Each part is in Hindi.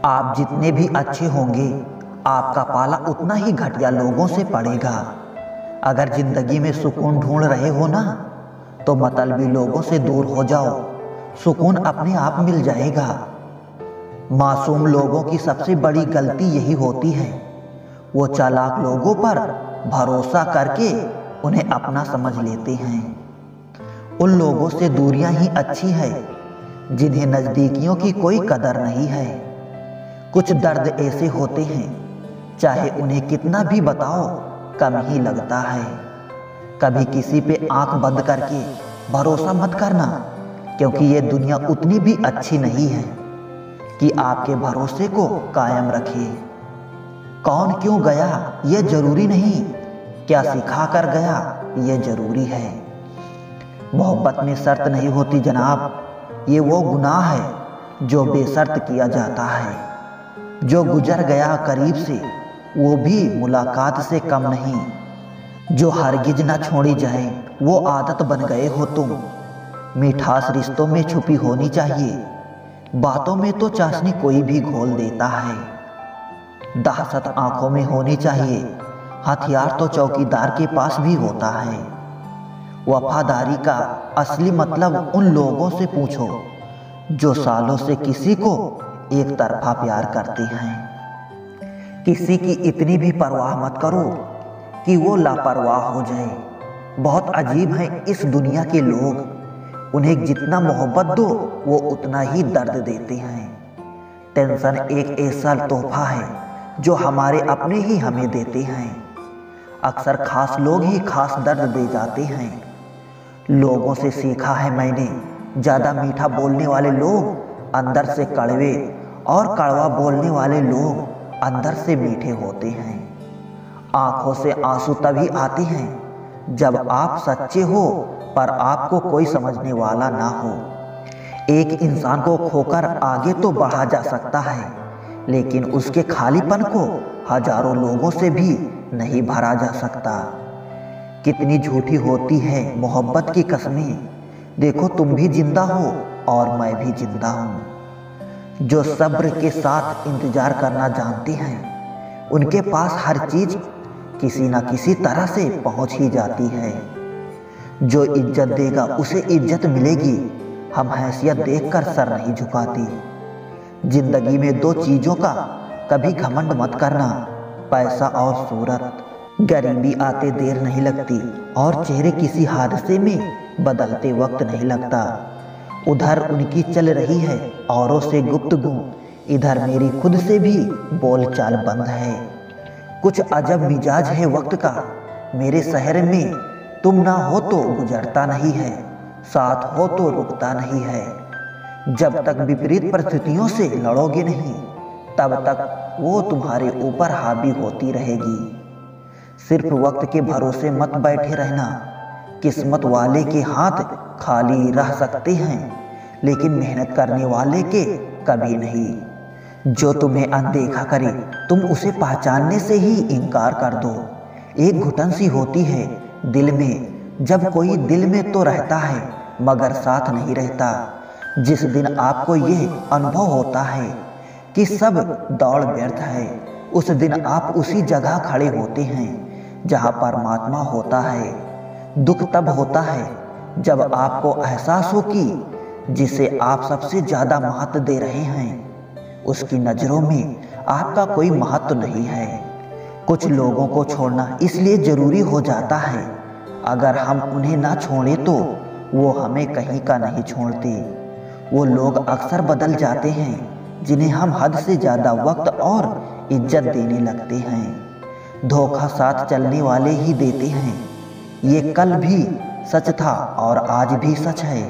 आप जितने भी अच्छे होंगे, आपका पाला उतना ही घटिया लोगों से पड़ेगा। अगर जिंदगी में सुकून ढूंढ रहे हो ना, तो मतलबी लोगों से दूर हो जाओ, सुकून अपने आप मिल जाएगा। मासूम लोगों की सबसे बड़ी गलती यही होती है, वो चालाक लोगों पर भरोसा करके उन्हें अपना समझ लेते हैं। उन लोगों से दूरियां ही अच्छी है जिन्हें नज़दीकियों की कोई कदर नहीं है। कुछ दर्द ऐसे होते हैं, चाहे उन्हें कितना भी बताओ कम ही लगता है। कभी किसी पे आंख बंद करके भरोसा मत करना, क्योंकि ये दुनिया उतनी भी अच्छी नहीं है कि आपके भरोसे को कायम रखे। कौन क्यों गया ये जरूरी नहीं, क्या सिखा कर गया ये जरूरी है। मोहब्बत में शर्त नहीं होती जनाब, ये वो गुनाह है जो बेशर्त किया जाता है। जो गुजर गया करीब से वो भी मुलाकात से कम नहीं। जो हरगिज ना छोड़ी जाए वो आदत बन गए हो तुम। मिठास रिश्तों में छुपी होनी चाहिए, बातों में तो चाशनी कोई भी घोल देता है। दहशत आंखों में होनी चाहिए, हथियार तो चौकीदार के पास भी होता है। वफादारी का असली मतलब उन लोगों से पूछो जो सालों से किसी को एक तरफा प्यार करते हैं। किसी की इतनी भी परवाह मत करो कि वो लापरवाह हो जाए। बहुत अजीब हैं इस दुनिया के लोग, उन्हें जितना मोहब्बत दो वो उतना ही दर्द देते हैं। टेंशन एक ऐसा तोहफा है जो हमारे अपने ही हमें देते हैं। अक्सर खास लोग ही खास दर्द दे जाते हैं। लोगों से सीखा है मैंने, ज़्यादा मीठा बोलने वाले लोग अंदर से कड़वे और कड़वा बोलने वाले लोग अंदर से मीठे होते हैं। आंखों से आंसू तभी आते हैं जब आप सच्चे हो पर आपको कोई समझने वाला ना हो। एक इंसान को खोकर आगे तो बढ़ा जा सकता है, लेकिन उसके खालीपन को हजारों लोगों से भी नहीं भरा जा सकता। कितनी झूठी होती है मोहब्बत की कसमें, देखो तुम भी जिंदा हो और मैं भी जिंदा हूँ। जो सब्र के साथ इंतजार करना जानते हैं, उनके पास हर चीज किसी ना किसी तरह से पहुंच ही जाती है। जो इज्जत देगा उसे इज्जत मिलेगी, हम हैसियत देखकर सर नहीं झुकाते। जिंदगी में दो चीजों का कभी घमंड मत करना, पैसा और सूरत। गरीबी आते देर नहीं लगती और चेहरे किसी हादसे में बदलते वक्त नहीं लगता। उधर उनकी चल रही है औरों से गुफ्तगू, इधर मेरी खुद से भी बोलचाल बंद है। कुछ अजब मिजाज है वक्त का, मेरे शहर में तुम ना हो तो गुजरता नहीं है, साथ हो तो रुकता नहीं है। जब तक विपरीत परिस्थितियों से लड़ोगे नहीं, तब तक वो तुम्हारे ऊपर हावी होती रहेगी। सिर्फ वक्त के भरोसे मत बैठे रहना, किस्मत वाले के हाथ खाली रह सकते हैं, लेकिन मेहनत करने वाले के कभी नहीं। जो तुम्हें अनदेखा करे तुम उसे पहचानने से ही इनकार कर दो। एक घुटन सी होती है दिल में, जब कोई दिल में तो रहता है मगर साथ नहीं रहता। जिस दिन आपको ये अनुभव होता है कि सब दौड़ व्यर्थ है, उस दिन आप उसी जगह खड़े होते हैं जहां परमात्मा होता है। दुख तब होता है जब आपको एहसास हो कि जिसे आप सबसे ज्यादा महत्व दे रहे हैं, उसकी नजरों में आपका कोई महत्व नहीं है। कुछ लोगों को छोड़ना इसलिए जरूरी हो जाता है, अगर हम उन्हें ना छोड़े तो वो हमें कहीं का नहीं छोड़ते। वो लोग अक्सर बदल जाते हैं जिन्हें हम हद से ज्यादा वक्त और इज्जत देने लगते हैं। धोखा साथ चलने वाले ही देते हैं, ये कल भी सच था और आज भी सच है।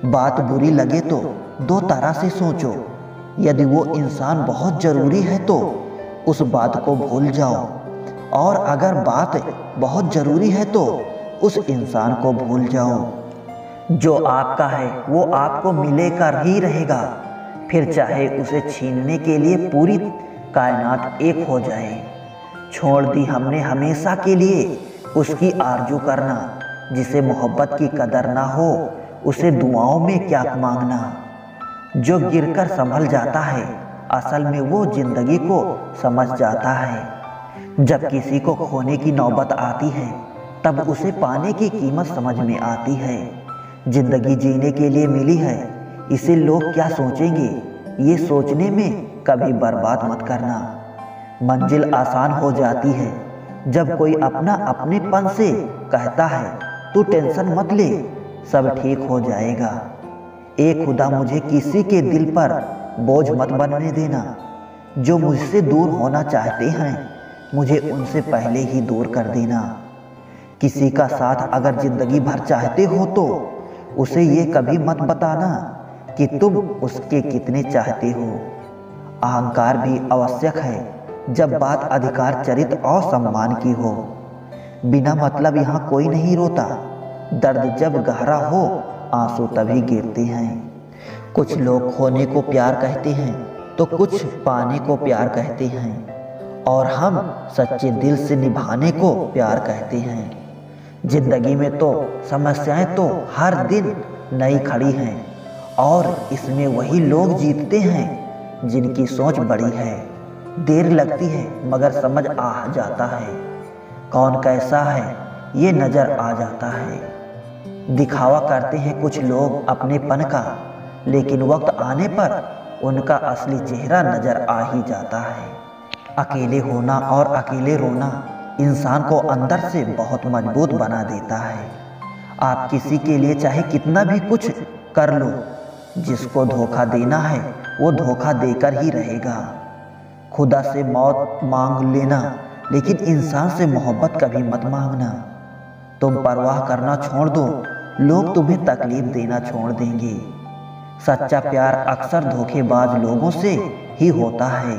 बात बुरी लगे तो दो तरह से सोचो, यदि वो इंसान बहुत जरूरी है तो उस बात को भूल जाओ, और अगर बात बहुत जरूरी है तो उस इंसान को भूल जाओ। जो आपका है वो आपको मिलेकर ही रहेगा, फिर चाहे उसे छीनने के लिए पूरी कायनात एक हो जाए। छोड़ दी हमने हमेशा के लिए उसकी आरजू करना, जिसे मोहब्बत की कदर ना हो उसे दुआओं में क्या मांगना। जो गिरकर संभल जाता है असल में वो जिंदगी को समझ जाता है। जब किसी को खोने की नौबत आती है तब उसे पाने की कीमत समझ में आती है। जिंदगी जीने के लिए मिली है, इसे लोग क्या सोचेंगे, ये सोचने में कभी बर्बाद मत करना। मंजिल आसान हो जाती है जब कोई अपना अपनेपन से कहता है तू टेंशन मत ले, सब ठीक हो जाएगा। ए खुदा, मुझे किसी के दिल पर बोझ मत बनने देना। जो मुझसे दूर होना चाहते हैं मुझे उनसे पहले ही दूर कर देना। किसी का साथ अगर जिंदगी भर चाहते हो तो उसे ये कभी मत बताना कि तुम उसके कितने चाहते हो। अहंकार भी आवश्यक है जब बात अधिकार, चरित्र और सम्मान की हो। बिना मतलब यहाँ कोई नहीं रोता। दर्द जब गहरा हो आंसू तभी गिरते हैं। कुछ लोग खोने को प्यार कहते हैं तो कुछ पाने को प्यार कहते हैं, और हम सच्चे दिल से निभाने को प्यार कहते हैं। जिंदगी में तो समस्याएं तो हर दिन नई खड़ी हैं, और इसमें वही लोग जीतते हैं जिनकी सोच बड़ी है। देर लगती है मगर समझ आ जाता है। कौन कैसा है ये नजर आ जाता है। दिखावा करते हैं कुछ लोग अपनेपन का, लेकिन वक्त आने पर उनका असली चेहरा नजर आ ही जाता है। अकेले होना और अकेले रोना इंसान को अंदर से बहुत मजबूत बना देता है। आप किसी के लिए चाहे कितना भी कुछ कर लो, जिसको धोखा देना है वो धोखा देकर ही रहेगा। खुदा से मौत मांग लेना, लेकिन इंसान से मोहब्बत कभी मत मांगना। तुम परवाह करना छोड़ दो, लोग तुम्हें तकलीफ देना छोड़ देंगे। सच्चा प्यार अक्सर धोखेबाज लोगों से ही होता है।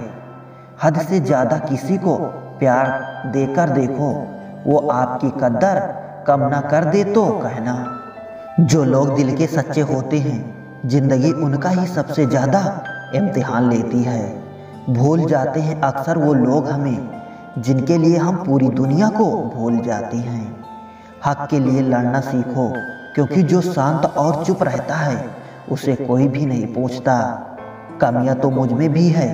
हद से ज़्यादा किसी को प्यार देकर देखो, वो आपकी कदर कम ना कर दे तो कहना। जो लोग दिल के सच्चे होते हैं, जिंदगी उनका ही सबसे ज़्यादा इम्तिहान लेती है। भूल जाते हैं अक्सर वो लोग हमें, जिनके लिए हम पूरी दुनिया को भूल जाते हैं। हक के लिए लड़ना सीखो, क्योंकि जो शांत और चुप रहता है उसे कोई भी नहीं पूछता। कमियां तो मुझ में भी है,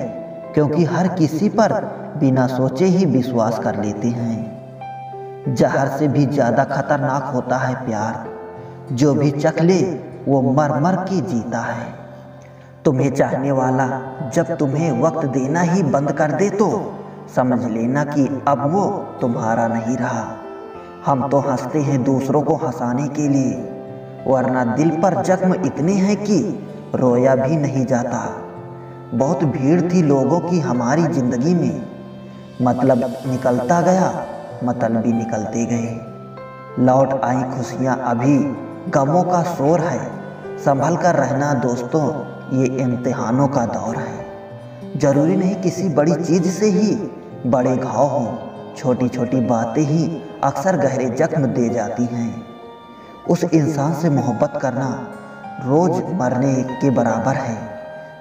क्योंकि हर किसी पर बिना सोचे ही विश्वास कर लेते हैं। जहर से भी ज़्यादा खतरनाक होता है प्यार। जो भी चख ले वो मर मर के जीता है। तुम्हें चाहने वाला जब तुम्हें वक्त देना ही बंद कर दे तो समझ लेना कि अब वो तुम्हारा नहीं रहा। हम तो हंसते हैं दूसरों को हंसाने के लिए, वरना दिल पर जख्म इतने हैं कि रोया भी नहीं जाता। बहुत भीड़ थी लोगों की हमारी जिंदगी में, मतलब निकलता गया, मतलब भी निकलते गए। लौट आई खुशियाँ, अभी गमों का शोर है। संभल कर रहना दोस्तों, ये इम्तिहानों का दौर है। जरूरी नहीं किसी बड़ी चीज़ से ही बड़े घाव हों, छोटी छोटी बातें ही अक्सर गहरे जख्म दे जाती हैं। उस इंसान से मोहब्बत करना रोज मरने के बराबर है,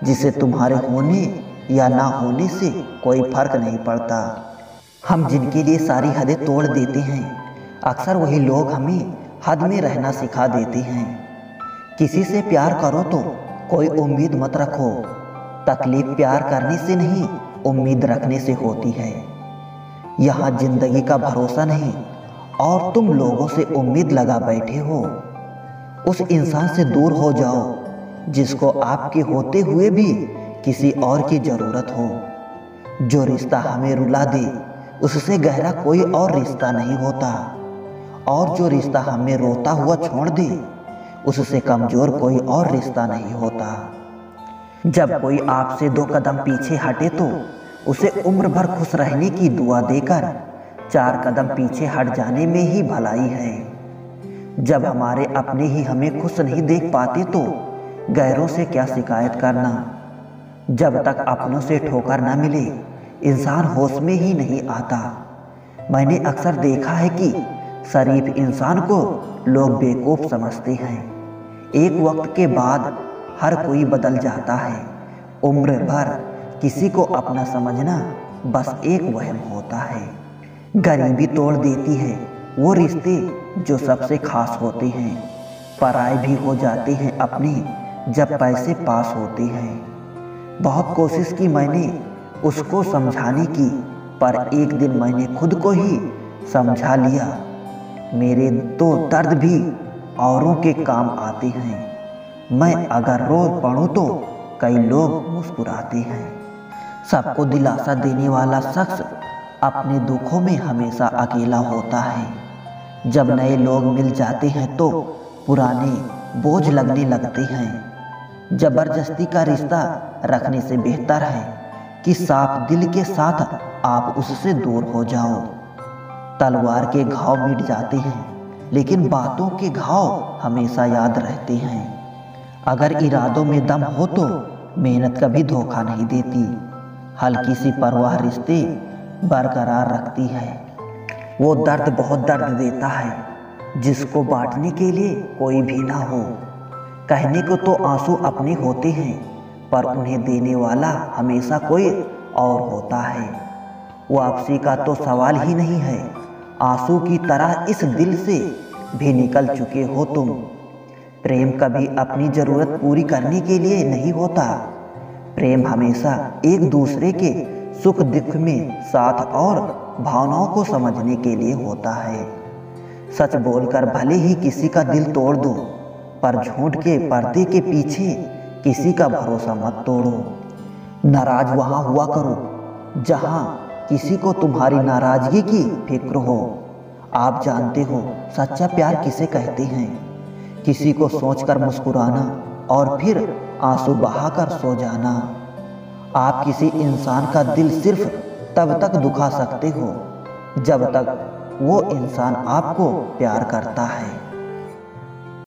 जिसे तुम्हारे होने या ना होने से कोई फर्क नहीं पड़ता। हम जिनके लिए सारी हदें तोड़ देते हैं, अक्सर वही लोग हमें हद में रहना सिखा देते हैं। किसी से प्यार करो तो कोई उम्मीद मत रखो। तकलीफ प्यार करने से नहीं, उम्मीद रखने से होती है। यहाँ जिंदगी का भरोसा नहीं, और तुम लोगों से उम्मीद लगा बैठे हो। उस इंसान से दूर हो जाओ जिसको आपके होते हुए भी किसी और की ज़रूरत हो। जो रिश्ता हमें रुला दे उससे गहरा कोई और रिश्ता नहीं होता, और जो रिश्ता हमें रोता हुआ छोड़ दे उससे कमज़ोर कोई और रिश्ता नहीं होता। जब कोई आपसे 2 कदम पीछे हटे तो उसे उम्र भर खुश रहने की दुआ देकर 4 कदम पीछे हट जाने में ही भलाई है। जब हमारे अपने ही हमें खुश नहीं देख पाते तो गैरों से क्या शिकायत करना। जब तक अपनों से ठोकर न मिले इंसान होश में ही नहीं आता। मैंने अक्सर देखा है कि शरीफ इंसान को लोग बेवकूफ़ समझते हैं। एक वक्त के बाद हर कोई बदल जाता है। उम्र भर किसी को अपना समझना बस एक वहम होता है। गरीबी तोड़ देती है वो रिश्ते जो सबसे खास होते हैं। पराए भी हो जाते हैं अपने जब पैसे पास होते हैं। बहुत कोशिश की मैंने उसको समझाने की, पर एक दिन मैंने खुद को ही समझा लिया। मेरे तो दर्द भी औरों के काम आते हैं। मैं अगर रो पड़ूं तो कई लोग मुस्कुराते हैं। सबको दिलासा देने वाला शख्स अपने दुखों में हमेशा अकेला होता है। जब नए लोग मिल जाते हैं तो पुराने बोझ लगने लगते हैं। जबरदस्ती का रिश्ता रखने से बेहतर है कि साफ दिल के साथ आप उससे दूर हो जाओ। तलवार के घाव मिट जाते हैं, लेकिन बातों के घाव हमेशा याद रहते हैं। अगर इरादों में दम हो तो मेहनत कभी धोखा नहीं देती। हल्की सी परवाह रिश्ते बरकरार रखती है। वो दर्द बहुत दर्द देता है जिसको बांटने के लिए कोई भी ना हो। कहने को तो आंसू अपने होते हैं, पर उन्हें देने वाला हमेशा कोई और होता है। वापसी का तो सवाल ही नहीं है। आंसू की तरह इस दिल से भी निकल चुके हो तुम। प्रेम कभी अपनी ज़रूरत पूरी करने के लिए नहीं होता। प्रेम हमेशा एक दूसरे के सुख दुख में साथ और भावनाओं को समझने के लिए होता है। सच बोलकर भले ही किसी का दिल तोड़ दो, पर झूठ के पर्दे के पीछे किसी का भरोसा मत तोड़ो। नाराज वहाँ हुआ करो जहाँ किसी को तुम्हारी नाराजगी की फिक्र हो। आप जानते हो सच्चा प्यार किसे कहते हैं। किसी को सोचकर मुस्कुराना और फिर आंसू बहाकर सो जाना। आप किसी इंसान का दिल सिर्फ तब तक दुखा सकते हो जब तक वो इंसान आपको प्यार करता है।